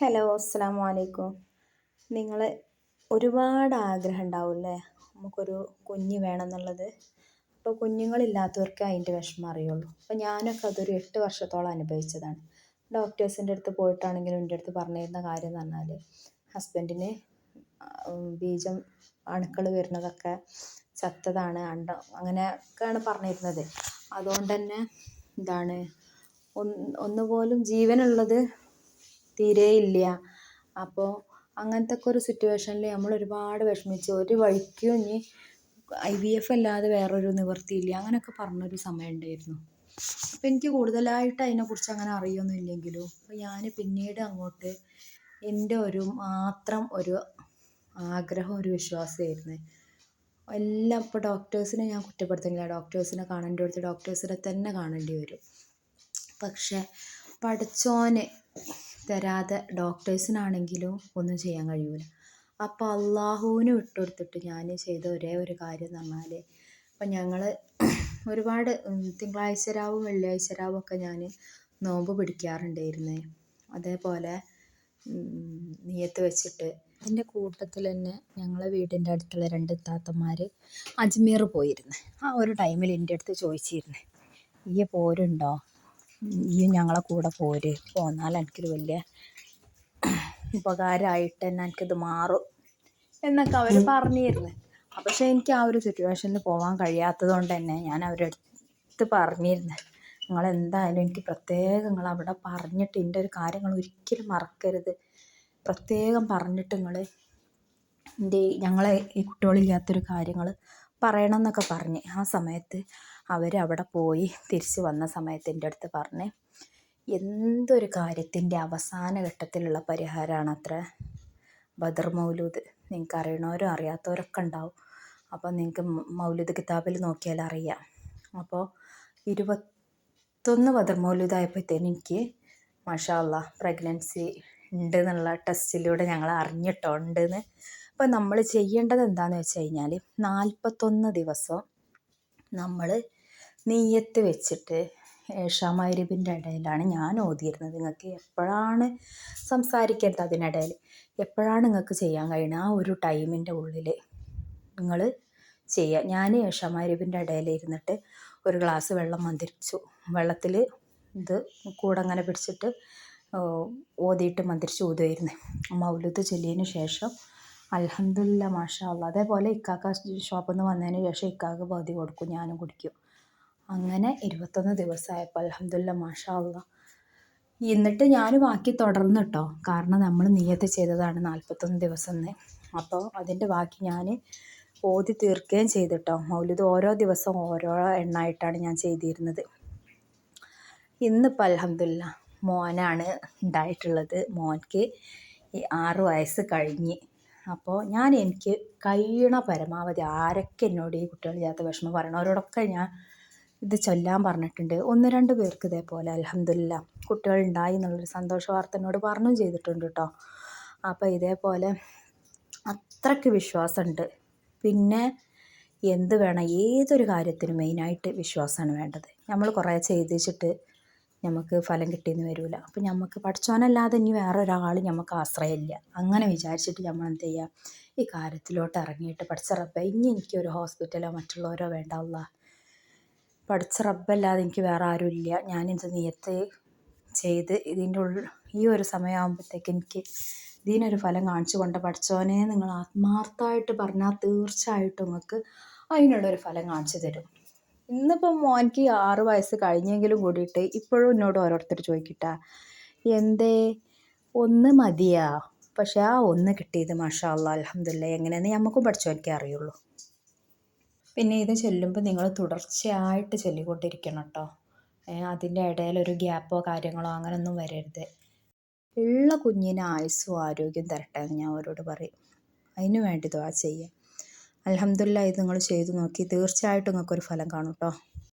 Hello, അസ്സലാമു അലൈക്കും. നിങ്ങൾ ഒരുപാട് ആഗ്രഹം ഉണ്ടാവില്ലേ, നമുക്കൊരു കുഞ്ഞ് വേണമെന്നുള്ളത്. അപ്പോൾ കുഞ്ഞുങ്ങളില്ലാത്തവർക്ക് അതിൻ്റെ വിഷമം അറിയുള്ളൂ. അപ്പോൾ ഞാനൊക്കെ അതൊരു 8 വർഷത്തോളം അനുഭവിച്ചതാണ്. ഡോക്ടേഴ്സിൻ്റെ അടുത്ത് പോയിട്ടാണെങ്കിലും എൻ്റെ അടുത്ത് പറഞ്ഞിരുന്ന കാര്യം എന്ന് പറഞ്ഞാൽ ഹസ്ബൻഡിന് ബീജം അണുക്കൾ വരുന്നതൊക്കെ ചത്തതാണ്, അങ്ങനെയൊക്കെയാണ് പറഞ്ഞിരുന്നത്. അതുകൊണ്ട് തന്നെ എന്താണ് ഒന്നുപോലും ജീവനുള്ളത് തീരെ ഇല്ല. അപ്പോൾ അങ്ങനത്തെ ഒക്കെ ഒരു സിറ്റുവേഷനിൽ നമ്മൾ ഒരുപാട് വിഷമിച്ചു. ഒരു വഴിക്കും ഇനി IVF അല്ലാതെ വേറൊരു നിവൃത്തിയില്ല, അങ്ങനെയൊക്കെ പറഞ്ഞൊരു സമയം ഉണ്ടായിരുന്നു. അപ്പോൾ എനിക്ക് കൂടുതലായിട്ട് അതിനെക്കുറിച്ച് അങ്ങനെ അറിയൊന്നുമില്ലെങ്കിലും അപ്പോൾ ഞാൻ പിന്നീട് അങ്ങോട്ട് എൻ്റെ ഒരു മാത്രം ഒരു ആഗ്രഹം, ഒരു വിശ്വാസമായിരുന്നു എല്ലാം. ഇപ്പോൾ ഡോക്ടേഴ്സിനെ ഞാൻ കുറ്റപ്പെടുത്തുന്നില്ല, ഡോക്ടേഴ്സിനെ കാണേണ്ടി അടുത്ത് ഡോക്ടേഴ്സിനെ തന്നെ കാണേണ്ടി വരും. പക്ഷെ പടച്ചോന് തരാതെ ഡോക്ടേഴ്സിനാണെങ്കിലും ഒന്നും ചെയ്യാൻ കഴിയൂല. അപ്പോൾ അള്ളാഹുവിന് വിട്ടുകൊടുത്തിട്ട് ഞാൻ ചെയ്ത ഒരേ ഒരു കാര്യം എന്ന് പറഞ്ഞാൽ, അപ്പം ഞങ്ങൾ ഒരുപാട് തിങ്കളാഴ്ച രാവും വെള്ളിയാഴ്ച രാവും ഒക്കെ ഞാൻ നോമ്പ് പിടിക്കാറുണ്ടായിരുന്നേ. അതേപോലെ നിയത്ത് വെച്ചിട്ട് അതിൻ്റെ കൂട്ടത്തിൽ തന്നെ ഞങ്ങളെ വീടിൻ്റെ അടുത്തുള്ള 2 താത്തമാർ അജ്മീർ പോയിരുന്നു. ആ ഒരു ടൈമിൽ എൻ്റെ അടുത്ത് ചോദിച്ചിരുന്നു, ഈ പോരുണ്ടോ, ഈ ഞങ്ങളെ കൂടെ പോന്നാൽ എനിക്കൊരു വലിയ ഉപകാരമായിട്ട് തന്നെ എനിക്കിത് മാറും എന്നൊക്കെ അവർ പറഞ്ഞിരുന്നു. പക്ഷേ എനിക്ക് ആ ഒരു സിറ്റുവേഷനിൽ പോകാൻ കഴിയാത്തത് കൊണ്ട് തന്നെ ഞാൻ അവരുടെ അടുത്ത് പറഞ്ഞിരുന്നു, നിങ്ങളെന്തായാലും എനിക്ക് പ്രത്യേകം നിങ്ങൾ അവിടെ പറഞ്ഞിട്ട് എൻ്റെ ഒരു കാര്യങ്ങൾ ഒരിക്കലും മറക്കരുത്, പ്രത്യേകം പറഞ്ഞിട്ട് നിങ്ങൾ ഞങ്ങളെ ഈ കുട്ടികളില്ലാത്തൊരു കാര്യങ്ങൾ പറയണം എന്നൊക്കെ പറഞ്ഞ് ആ സമയത്ത് അവരവിടെ പോയി തിരിച്ച് വന്ന സമയത്ത് എൻ്റെ അടുത്ത് പറഞ്ഞ്, എന്തൊരു കാര്യത്തിൻ്റെ അവസാന ഘട്ടത്തിലുള്ള പരിഹാരമാണ് അത്ര ബദർ മൗലൂദ്. നിങ്ങൾക്ക് അറിയണവരും അറിയാത്തവരൊക്കെ ഉണ്ടാവും. അപ്പോൾ നിങ്ങൾക്ക് മൗലൂദ് കിതാബിൽ നോക്കിയാൽ അറിയാം. അപ്പോൾ 21 ബദർ മൗലൂദായപ്പോഴത്തേന് എനിക്ക് മാഷാ അല്ലാ പ്രഗ്നൻസി ഉണ്ട് എന്നുള്ള ടെസ്റ്റിലൂടെ ഞങ്ങൾ അറിഞ്ഞിട്ടോ ഉണ്ടെന്ന്. അപ്പോൾ നമ്മൾ ചെയ്യേണ്ടത് എന്താണെന്ന് വെച്ച് കഴിഞ്ഞാൽ 41 ദിവസം നമ്മൾ നിയ്യത്ത് വെച്ചിട്ട് ഏഷാ മഗ്‌രിബിൻ്റെ ഇടയിലാണ് ഞാൻ ഓതിയിരുന്നത്. നിങ്ങൾക്ക് എപ്പോഴാണ് സംസാരിക്കരുത്, അതിനിടയിൽ എപ്പോഴാണ് നിങ്ങൾക്ക് ചെയ്യാൻ കഴിയുന്നത് ആ ഒരു ടൈമിൻ്റെ ഉള്ളിൽ നിങ്ങൾ ചെയ്യുക. ഞാൻ ഏഷാ മഗ്‌രിബിൻ്റെ ഇടയിൽ ഇരുന്നിട്ട് ഒരു ഗ്ലാസ് വെള്ളം മന്ത്രിച്ചു, വെള്ളത്തിൽ ഇത് കൂടെ അങ്ങനെ പിടിച്ചിട്ട് ഓതിയിട്ട് മന്ത്രിച്ച് ഊതുമായിരുന്നു. മൗലൂദ് ചൊല്ലിയതിന് ശേഷം അൽഹംദുലില്ലാ മാഷാ അല്ലാ. അതേപോലെ ഇക്കാക്ക ഷോപ്പിൽ നിന്ന് വന്നതിന് ശേഷം ഇക്കാക്ക് പകുതി കൊടുക്കും, ഞാനും കുടിക്കും. അങ്ങനെ 21 ദിവസമായപ്പോൾ അൽഹംദുലില്ലാ മാഷാ അല്ലാ. എന്നിട്ട് ഞാൻ ബാക്കി തുടർന്നു കേട്ടോ, കാരണം നമ്മൾ നിയ്യത്ത് ചെയ്തതാണ് 41 ദിവസം എന്ന്. അപ്പോൾ അതിൻ്റെ ബാക്കി ഞാൻ ഓതി തീർക്കുകയും ചെയ്തിട്ടോ. മൗലൂദ് ഓരോ ദിവസം ഓരോ എണ്ണമായിട്ടാണ് ഞാൻ ചെയ്തിരുന്നത്. ഇന്നിപ്പോൾ അൽഹംദുലില്ലാ മോനാണ് ഉണ്ടായിട്ടുള്ളത്. മോൻക്ക് 6 വയസ്സ് കഴിഞ്ഞ്. അപ്പോൾ എനിക്ക് കഴിയണ പരമാവധി ആരൊക്കെ എന്നോട് ഈ കുട്ടികളില്ലാത്ത വിഷമം പറയണവരോടൊക്കെ ഞാൻ ഇത് ചൊല്ലാൻ പറഞ്ഞിട്ടുണ്ട്. 1-2 പേർക്ക് ഇതേപോലെ അൽഹംദുലില്ലാ കുട്ടികളുണ്ടായി എന്നുള്ളൊരു സന്തോഷ വാർത്ത എന്നോട് പറഞ്ഞും ചെയ്തിട്ടുണ്ട് കേട്ടോ. അപ്പോൾ ഇതേപോലെ അത്രയ്ക്ക് വിശ്വാസമുണ്ട്. പിന്നെ എന്ത് വേണം, ഏതൊരു കാര്യത്തിനും മെയിനായിട്ട് വിശ്വാസമാണ് വേണ്ടത്. നമ്മൾ കുറേ ചെയ്തിച്ചിട്ട് നമുക്ക് ഫലം കിട്ടിയെന്ന് വരില്ല. അപ്പം നമുക്ക് പഠിച്ചോനല്ലാതെ ഇനി വേറെ ഒരാൾ നമുക്ക് ആശ്രയമില്ല. അങ്ങനെ വിചാരിച്ചിട്ട് നമ്മൾ എന്ത് ചെയ്യുക, ഈ കാര്യത്തിലോട്ട് ഇറങ്ങിയിട്ട് പഠിച്ച റബ്ബേ ഇനി എനിക്കൊരു ഹോസ്പിറ്റലോ മറ്റുള്ളവരോ വേണ്ട അല്ലാ, പഠിച്ച റബ്ബല്ലാതെ എനിക്ക് വേറെ ആരും ഇല്ല. ഞാനിത് നിയത്ത് ചെയ്ത് ഇതിൻ്റെ ഈ ഒരു സമയമാകുമ്പോഴത്തേക്ക് എനിക്ക് ഇതിനൊരു ഫലം കാണിച്ചു കൊണ്ട് പഠിച്ചോനെ നിങ്ങൾ ആത്മാർത്ഥമായിട്ട് പറഞ്ഞാൽ തീർച്ചയായിട്ടും നിങ്ങൾക്ക് അതിനുള്ളൊരു ഫലം കാണിച്ചു തരും. ഇന്നിപ്പം മോനിക്ക് 6 വയസ്സ് കഴിഞ്ഞെങ്കിലും കൂടിയിട്ട് ഇപ്പോഴും എന്നോട് ഓരോരുത്തർ ചോദിക്കട്ടാ, എന്തേ 1 മതിയാ? പക്ഷെ ആ 1 കിട്ടിയത് മാഷാ അല്ലാ അൽഹംദുലില്ലാ എങ്ങനെയെന്ന് നമുക്കും പഠിച്ചോനിക്കേ അറിയുള്ളൂ. പിന്നെ ഇത് ചൊല്ലുമ്പോൾ നിങ്ങൾ തുടർച്ചയായിട്ട് ചൊല്ലിക്കൊണ്ടിരിക്കണം കേട്ടോ. അതിൻ്റെ ഇടയിലൊരു ഗ്യാപ്പോ കാര്യങ്ങളോ അങ്ങനെയൊന്നും വരരുത്. ഉള്ള കുഞ്ഞിന് ആയുസ്സും ആരോഗ്യം തരട്ടെ എന്ന് ഞാൻ അവരോട് പറയും. അതിനു വേണ്ടി ദുആ ചെയ്യുക. അൽഹംദുലില്ലാ ഇത് നിങ്ങൾ ചെയ്തു നോക്കി തീർച്ചയായിട്ടും നിങ്ങൾക്കൊരു ഫലം കാണും കേട്ടോ.